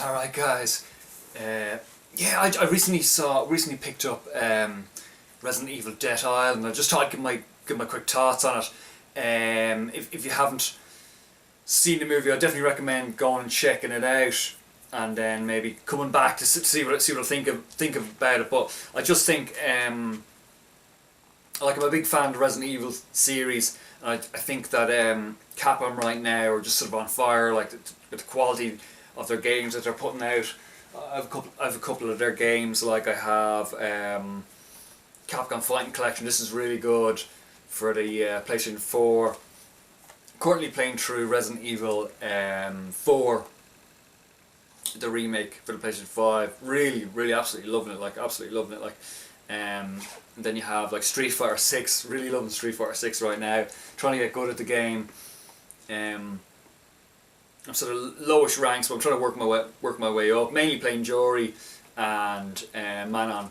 All right, guys. Yeah, I recently picked up Resident Evil Dead Island. I just thought I'd give my quick thoughts on it. If you haven't seen the movie, I definitely recommend going and checking it out, and then maybe coming back to see what I think about it. But I just think I'm a big fan of the Resident Evil series, and I think that Capcom right now are just sort of on fire, like with the quality of their games that they're putting out. I have a couple of their games, like I have Capcom Fighting Collection. This is really good for the PlayStation 4. Currently playing through Resident Evil 4, the remake for the PlayStation 5. Really absolutely loving it, absolutely loving it. And then you have like Street Fighter 6, really loving Street Fighter 6 right now. Trying to get good at the game. I'm sort of lowish ranks, but I'm trying to work my way up. Mainly playing Jory and Manon,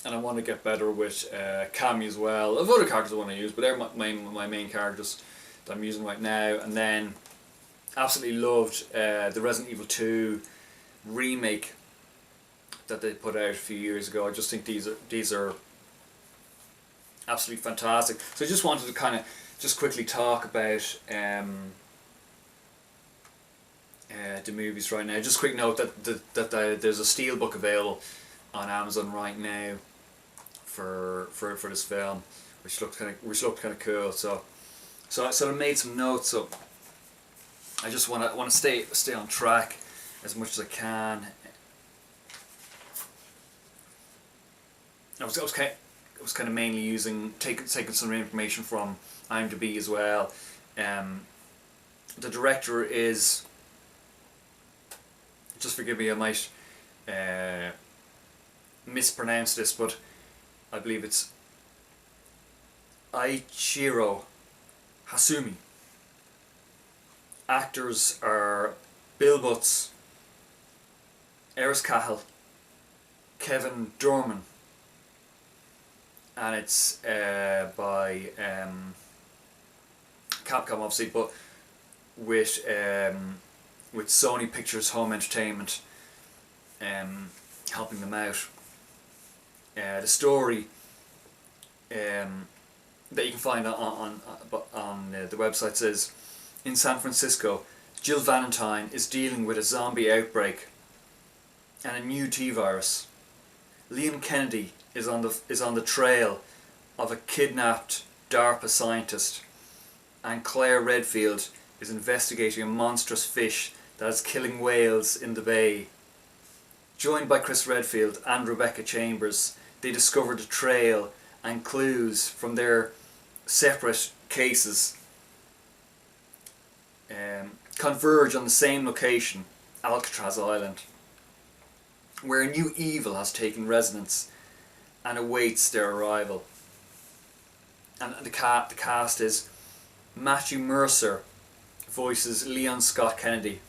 and I want to get better with Cammy as well. I have other characters I want to use, but they're my main characters that I'm using right now. And then absolutely loved the Resident Evil 2 remake that they put out a few years ago. I just think these are absolutely fantastic. So I just wanted to kind of just quickly talk about the movies right now. Just a quick note that there's a steelbook available on Amazon right now for this film, which looked kind of cool. So I made some notes. So I just want to stay on track as much as I can. I was kind of mainly taking some information from IMDb as well. The director is, just forgive me, I might mispronounce this, but I believe it's Eiichiro Hasumi. Actors are Bill Butts, Eris Cahill, Kevin Dorman, and it's by Capcom, obviously, but with Sony Pictures Home Entertainment helping them out. The story that you can find on the website says, in San Francisco, Jill Valentine is dealing with a zombie outbreak and a new T-virus. Liam Kennedy is on the trail of a kidnapped DARPA scientist, and Claire Redfield is investigating a monstrous fish that is killing whales in the bay. Joined by Chris Redfield and Rebecca Chambers, they discover the trail and clues from their separate cases converge on the same location, Alcatraz Island, where a new evil has taken residence and awaits their arrival. And the cast is Matthew Mercer voices Leon Scott Kennedy,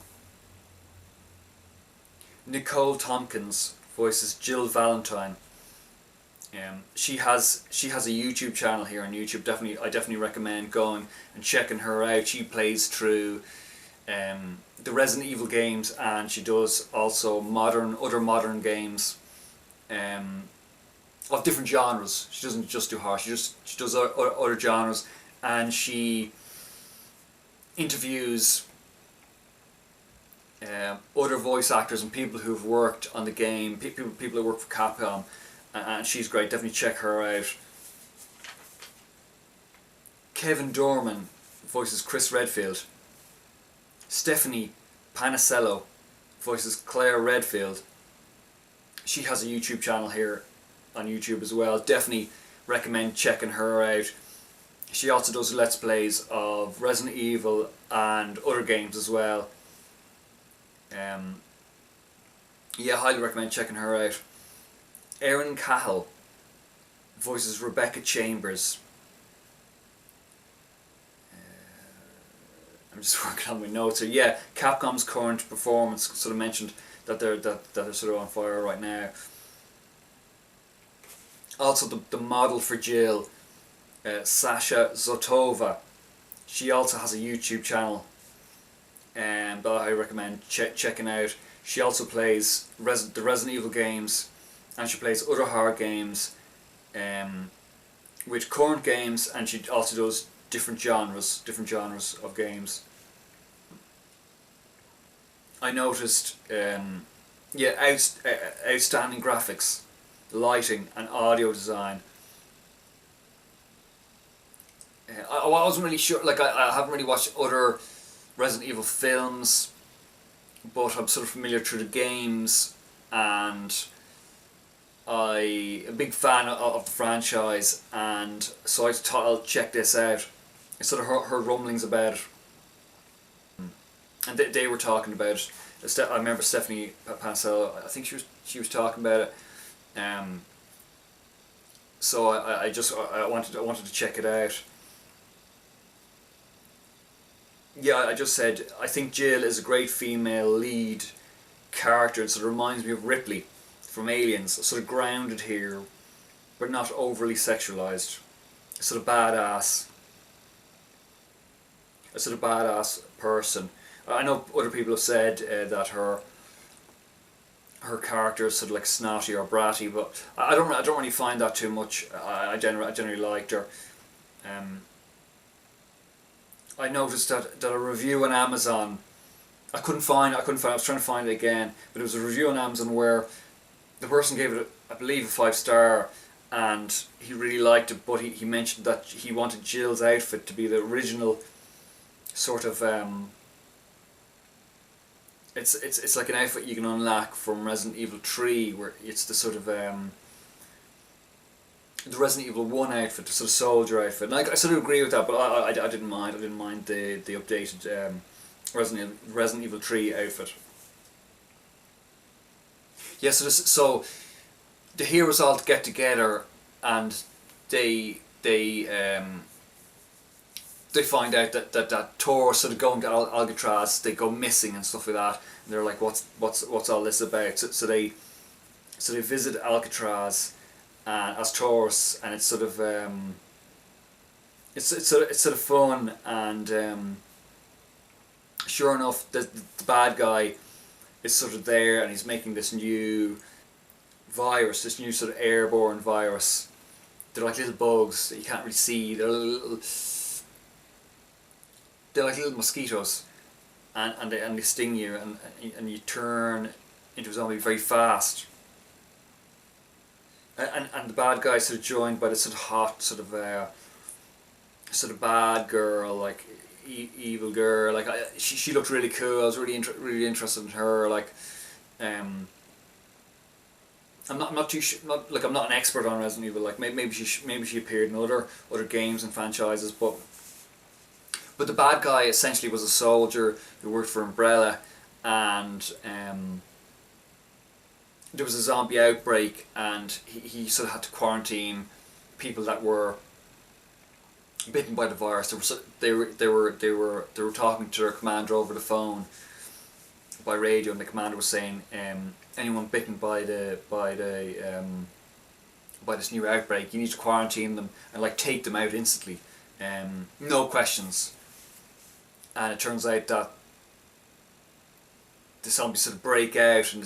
Nicole Tompkins voices Jill Valentine. She has a YouTube channel here on YouTube. I definitely recommend going and checking her out. She plays through the Resident Evil games, and she does also other modern games of different genres. She doesn't just do horror. She does other genres, and she interviews other voice actors and people who've worked on the game, people who work for Capcom, and she's great. Definitely check her out. Kevin Dorman voices Chris Redfield. Stephanie Panicello voices Claire Redfield. She has a YouTube channel here on YouTube as well. Definitely recommend checking her out. She also does Let's Plays of Resident Evil and other games as well. Yeah, highly recommend checking her out. Erin Cahill voices Rebecca Chambers. I'm just working on my notes here. Yeah, Capcom's current performance, sort of mentioned that they're sort of on fire right now. Also, the model for Jill, Sasha Zotova, she also has a YouTube channel that I recommend checking out. She also plays the Resident Evil games, and she plays other horror games, with current games, and she also does different genres of games. I noticed, outstanding graphics, lighting, and audio design. I wasn't really sure, like I haven't really watched other Resident Evil films, but I'm sort of familiar through the games, and I'm a big fan of the franchise, and so I thought I'll check this out. I sort of heard rumblings about it, and they were talking about it. I remember Stephanie Pansel, I think she was talking about it. So I wanted to check it out. Yeah, I just said I think Jill is a great female lead character. It sort of reminds me of Ripley from Aliens, sort of grounded here, but not overly sexualized. A sort of badass person. I know other people have said that her character is sort of like snotty or bratty, but I don't really find that too much. I generally liked her. I noticed that a review on Amazon, I couldn't find. I was trying to find it again, but it was a review on Amazon where the person gave it, I believe, a 5-star, and he really liked it. But he mentioned that he wanted Jill's outfit to be the original sort of. It's like an outfit you can unlock from Resident Evil 3, where it's the sort of the Resident Evil 1 outfit, the sort of soldier outfit. And I sort of agree with that, but I didn't mind. I didn't mind the updated Resident Evil 3 outfit. Yes, yeah, so the heroes all get together, and they find out that Tor sort of go and get Alcatraz. They go missing and stuff like that, and they're like, what's all this about? So they visit Alcatraz as tourists, and it's sort of it's sort of fun, and sure enough, the bad guy is sort of there, and he's making this new virus, this new sort of airborne virus. They're like little bugs that you can't really see. They're like little mosquitoes, and they sting you, and you turn into a zombie very fast. And the bad guy sort of joined by the sort of hot sort of bad girl, like evil girl. Like she looked really cool. I was really interested in her. Like I'm not too like I'm not an expert on Resident Evil. Like maybe she appeared in other games and franchises, but the bad guy essentially was a soldier who worked for Umbrella, and there was a zombie outbreak, and he sort of had to quarantine people that were bitten by the virus. They were talking to their commander over the phone by radio, and the commander was saying, anyone bitten by this new outbreak, you need to quarantine them and like take them out instantly, no questions. And it turns out that the zombies sort of break out, and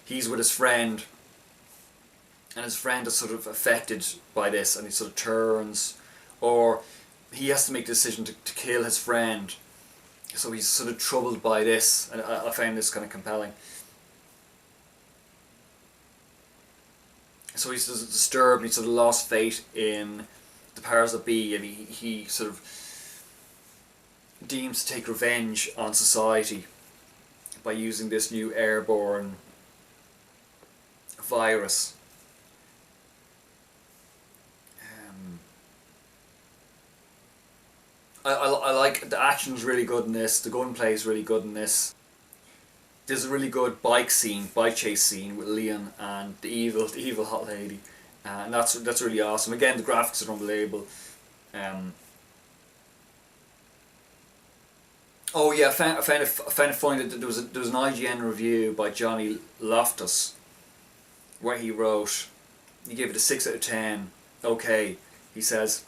he's with his friend, and his friend is sort of affected by this, and he sort of turns, or he has to make the decision to kill his friend. So he's sort of troubled by this, and I found this kind of compelling. So he's disturbed, and he sort of lost faith in the powers that be, and he sort of deems to take revenge on society by using this new airborne virus. I like the action's really good in this. The gunplay is really good in this. There's a really good bike chase scene with Leon and the evil hot lady, and that's really awesome. Again, the graphics are unbelievable. Oh yeah, I found it funny that there was an IGN review by Johnny Loftus where he gave it a 6 out of 10. Okay, he says,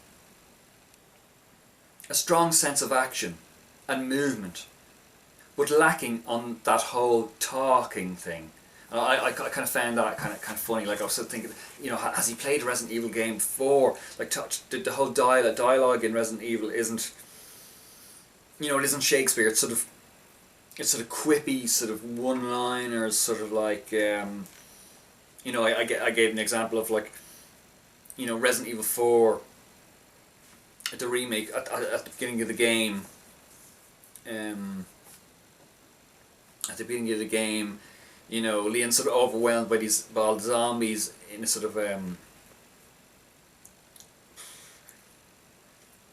a strong sense of action and movement, but lacking on that whole talking thing. I kind of found that kind of funny. Like I was sort of thinking, you know, has he played a Resident Evil game before? Like the whole dialogue in Resident Evil isn't, you know, it isn't Shakespeare. It's sort of quippy, sort of one-liners, sort of like, you know, I gave an example of, like, you know, Resident Evil 4, the remake, at the beginning of the game, you know, Leon's sort of overwhelmed by all the zombies in a sort of,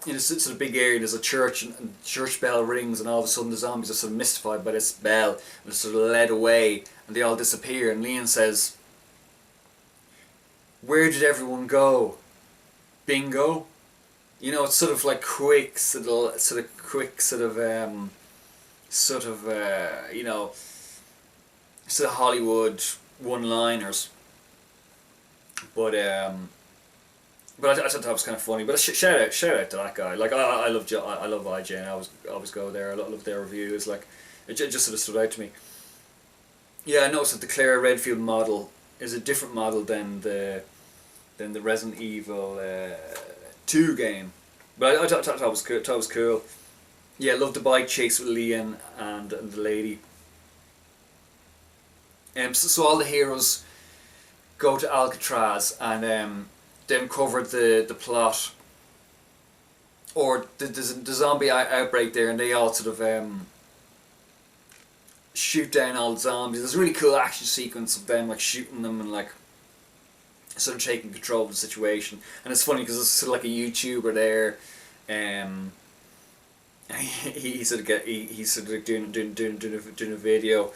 in a sort of big area. There's a church, and church bell rings, and all of a sudden the zombies are sort of mystified by this bell, and they're sort of led away, and they all disappear, and Leon says, "Where did everyone go? Bingo?" You know, it's sort of like quick, you know, sort of Hollywood one-liners. But I thought that was kind of funny. But shout out to that guy. Like I love IGN. I always go there. I love their reviews. Like it just sort of stood out to me. Yeah, I noticed that the Claire Redfield model is a different model than the Resident Evil 2 game. But I thought that was cool. Yeah, I loved the bike chase with Leon and the lady. So all the heroes go to Alcatraz, and they uncovered the plot, or the zombie outbreak there, and they all sort of shoot down all the zombies. There's a really cool action sequence of them like shooting them and like sort of taking control of the situation. And it's funny because it's sort of like a YouTuber there. He's sort of doing a video.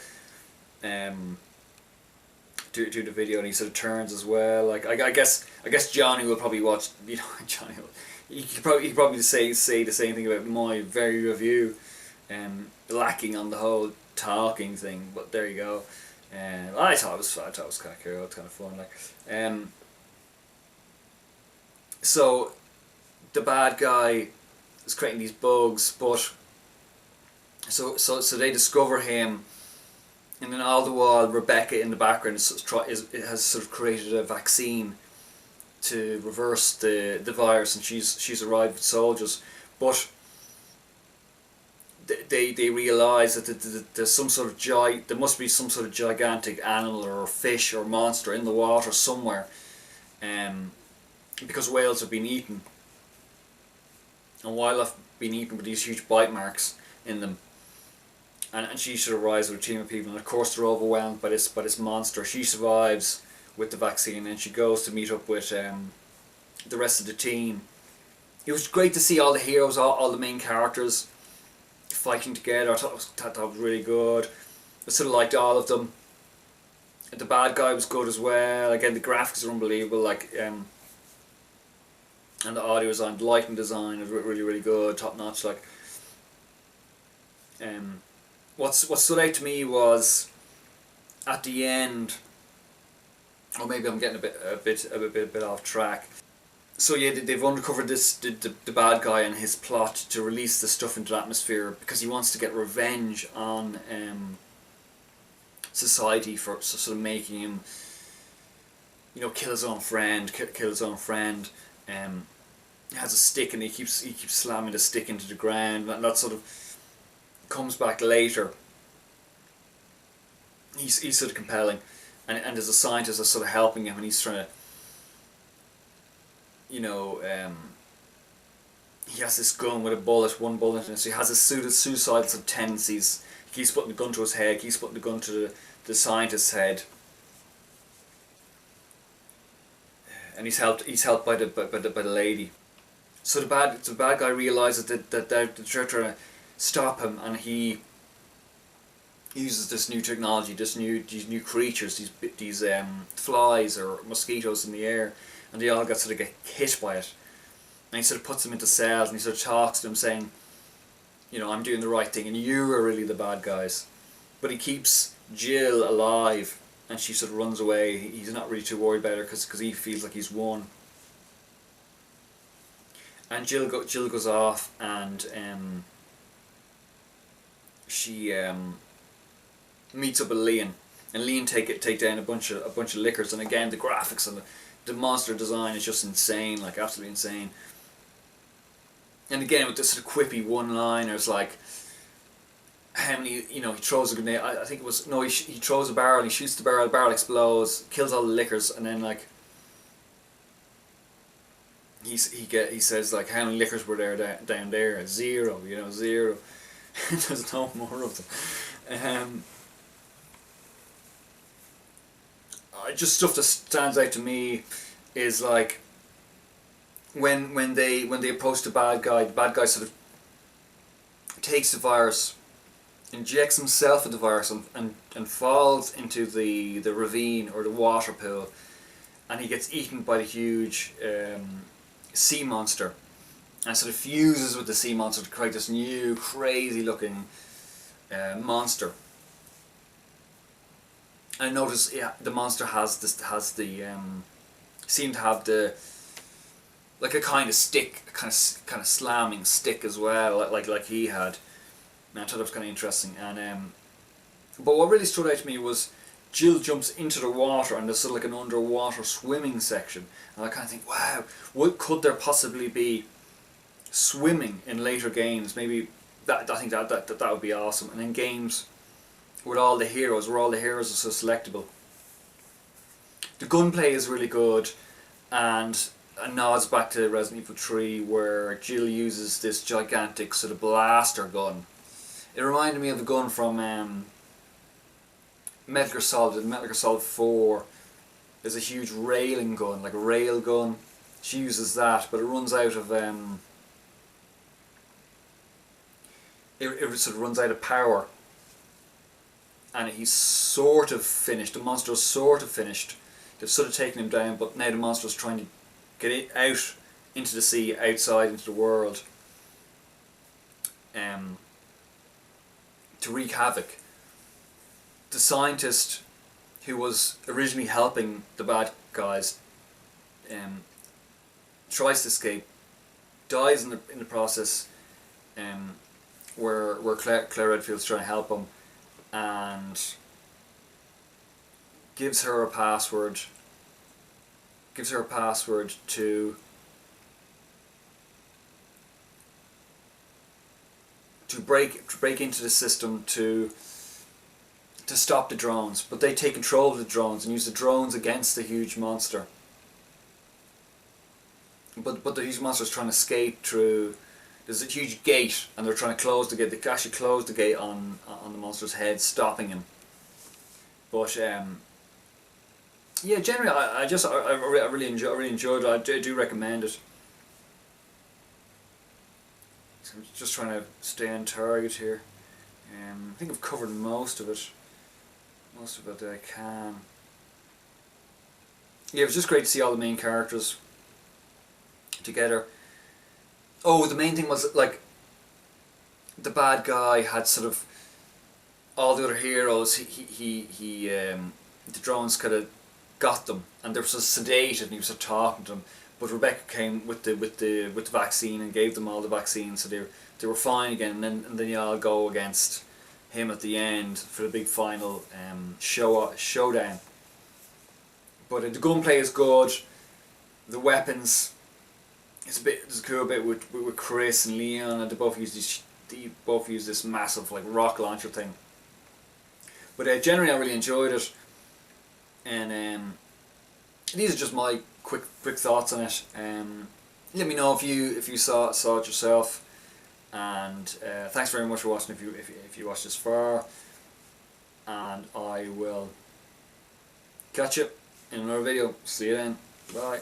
Do the video, and he sort of turns as well. Like I guess Johnny will probably watch. You know, Johnny will. He could probably say the same thing about my very review, lacking on the whole talking thing. But there you go. I thought it was kind of cool. It's kind of fun. Like, so the bad guy is creating these bugs, but so they discover him. And then all the while, Rebecca in the background has sort of created a vaccine to reverse the virus, and she's arrived with soldiers. But they realise that there's some sort of there must be some sort of gigantic animal or fish or monster in the water somewhere, because whales have been eaten, and wildlife have been eaten with these huge bite marks in them. And she should arrive with a team of people, and of course they're overwhelmed by this monster. She survives with the vaccine, and she goes to meet up with the rest of the team. It was great to see all the heroes, all the main characters fighting together. I thought that was really good. I sort of liked all of them. The bad guy was good as well. Again, the graphics are unbelievable. Like and the audio design, the lighting design is really, really good, top notch. Like what stood out to me was at the end, or maybe I'm getting a bit off track. So yeah, they've uncovered the bad guy and his plot to release the stuff into the atmosphere because he wants to get revenge on society for sort of making him, you know, kill his own friend. He has a stick, and he keeps slamming the stick into the ground, and that sort of comes back later. He's sort of compelling, and there's a scientist that's sort of helping him, and he's trying to, you know, he has this gun with one bullet in it, so he has his suicidal tendencies. He keeps putting the gun to his head, keeps putting the gun to the scientist's head, and he's helped by the lady. So the bad guy realizes that they're trying to stop him, and he uses this new technology, these new creatures, these flies or mosquitoes in the air, and they all sort of get hit by it. And he sort of puts them into cells, and he sort of talks to them, saying, you know, I'm doing the right thing, and you are really the bad guys. But he keeps Jill alive, and she sort of runs away. He's not really too worried about her because he feels like he's won. And Jill goes off, and she meets up with Leon, and Leon take down a bunch of lickers, and again the graphics and the monster design is just insane, like absolutely insane. And again with this sort of quippy one-liners like how many, he throws a grenade, I think it was, no, he throws a barrel, he shoots the barrel explodes, kills all the lickers, and then like he says like how many lickers were there down there? 0, 0. There's no more of them. Just stuff that stands out to me is like when they approach the bad guy sort of takes the virus, injects himself with the virus, and falls into the ravine or the water pool, and he gets eaten by the huge sea monster, and sort of fuses with the sea monster to create this new crazy looking monster. I notice, the monster seemed to have like a kind of stick, a kind of slamming stick as well, like he had. And I thought that was kind of interesting. And but what really stood out to me was Jill jumps into the water, and there's sort of like an underwater swimming section, and I kind of think, wow, what could there possibly be swimming in later games? Maybe I think that would be awesome. And in games with all the heroes, where all the heroes are so selectable. The gunplay is really good, and nods back to Resident Evil 3, where Jill uses this gigantic sort of blaster gun. It reminded me of the gun from Metal Gear Solid 4. There's a huge railing gun, like a rail gun. She uses that, but it runs out of it sort of runs out of power. And he's sort of finished. The monster is sort of finished. They've sort of taken him down, but now the monster is trying to get it out into the sea, outside into the world, to wreak havoc. The scientist who was originally helping the bad guys tries to escape, dies in the process, where Claire Redfield's trying to help him, and gives her a password to break into the system to stop the drones, but they take control of the drones and use the drones against the huge monster. But the huge monster is trying to escape through. There's a huge gate, and they're trying to close the gate. They actually close the gate on the monster's head, stopping him. But yeah, generally, I really enjoyed it. I do recommend it. So I'm just trying to stay on target here. I think I've covered most of it that I can. Yeah, it was just great to see all the main characters together. Oh, the main thing was like the bad guy had sort of all the other heroes. The drones kind of got them, and they were sort of sedated, and he was sort of talking to them. But Rebecca came with the vaccine and gave them all the vaccine, so they were fine again. And then you all go against him at the end for the big final showdown. But the gunplay is good. The weapons. There's a cool bit with Chris and Leon, and they both use this massive like rock launcher thing. But generally, I really enjoyed it, and these are just my quick thoughts on it. Let me know if you saw it yourself, and thanks very much for watching. If you watched this far, and I will catch you in another video. See you then. Bye.